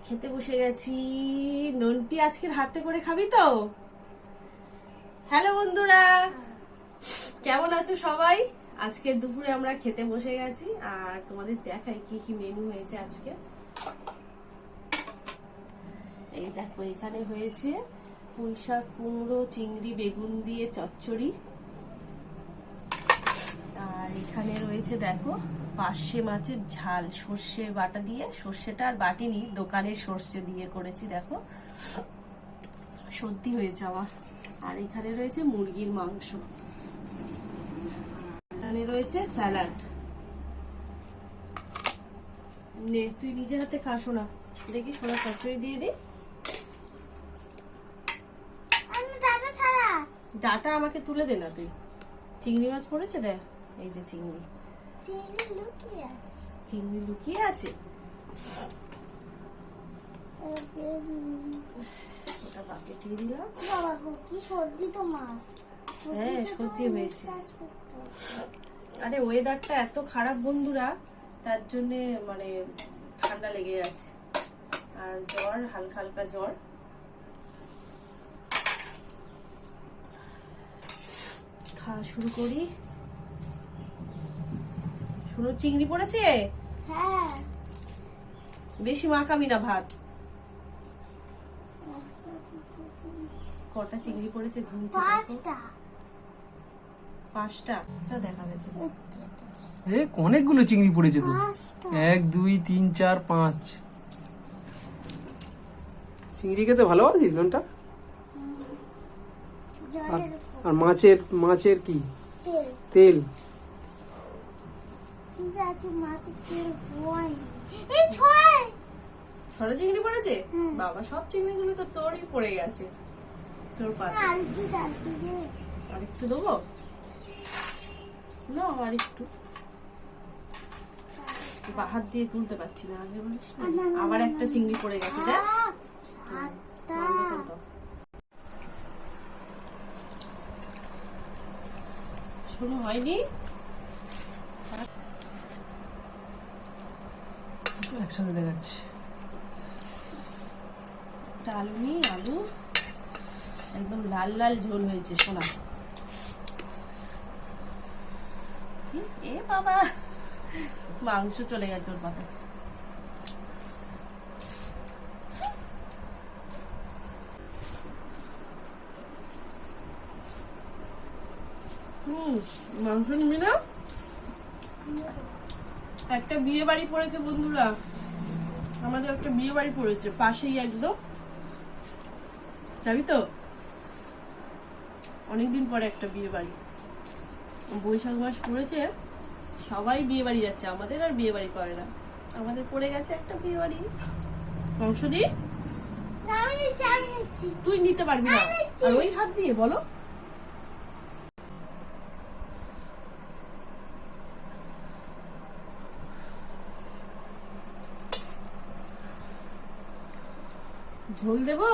খেতে বসে গেছি। নন্টি আজকের হাতে করে খাবি তো? হ্যালো বন্ধুরা, কেমন আছো সবাই? আজকে দুপুরে আমরা খেতে বসে গেছি আর তোমাদের দেখাই কি কি মেনু হয়েছে আজকে। এই দেখো, এখানে হয়েছে পুঁইশাক, কুমড়ো, চিংড়ি, বেগুন দিয়ে চচ্চড়ি। আর এখানে রয়েছে দেখো পার্শে মাছের ঝাল, সর্ষে বাটা দিয়ে। সর্ষেটা আর বাটিনি, দোকানের সর্ষে দিয়ে করেছি। দেখো সত্যি হয়েছে আমার। আর এখানে রয়েছে মুরগির মাংস, এখানে রয়েছে স্যালাড। নে তুই নিজের হাতে খাসো না, দেখি সোনা চচ্চড়ি দিয়ে দি। ডাটা আমাকে তুলে দে না তুই। চিংড়ি মাছ পড়েছে, দেখ এই যে চিংড়ি। চিংড়ি লুকিয়ে আছে। ওটা বাকেট দিয়ে দিলাম। হ্যাঁ সত্যি হয়েছে। আরে ওয়েদারটা এত খারাপ বন্ধুরা, তার জন্য মানে ঠান্ডা লেগে গেছে আর জ্বর, হালকা হালকা জ্বর। খাওয়া শুরু করি। শুনো, চিংড়ি পড়েছে। হ্যাঁ, বেশি মাখাবি না ভাত। কটা চিংড়ি পড়েছে ঘুমছে? পাঁচটা দেখাবে তো। অনেকগুলো চিংড়ি পড়েছে তো। 1 2 3 4 5 চিংড়ি খেতে ভালোবাসিস ননটা? আর মাছের কি তেল? ছোট চিংড়ি পড়েছে। বাবা, সব চিংড়িগুলো তো তোরই পড়ে গেছে। তোর পাতে আরেকটু দেবো না? আরেকটু হাত দিয়ে তুলতে পারছি না, আগে বলিস না। আবার একটা চিংড়ি পড়ে গেছে। দেখ শুরু হয়নি। একসাথে দেখাচ্ছি। আলু নিয়ে আলু একদম লাল লাল ঝোল হয়েছে সোনা। এ বাবা, মাংস চলে গেছে ওর পাতে। মাংস নিবি না? একটা বিয়ে বাড়ি পড়েছে বন্ধুরা, আমাদের একটা বিয়ে বাড়ি পড়েছে পাশেই একদম। যাবি তো? অনেকদিন পরে একটা বিয়ে বাড়ি, বৈশাখ মাস পড়েছে, সবাই বিয়ে বাড়ি যাচ্ছে। আমাদের আর বিয়ে বাড়ি পড়ে না, আমাদের পড়ে গেছে একটা বিয়ে বাড়ি। মাংস দি, তুই নিতে পারবি না। আর ওই হাত দিয়ে বলো। ঝোল দেবো?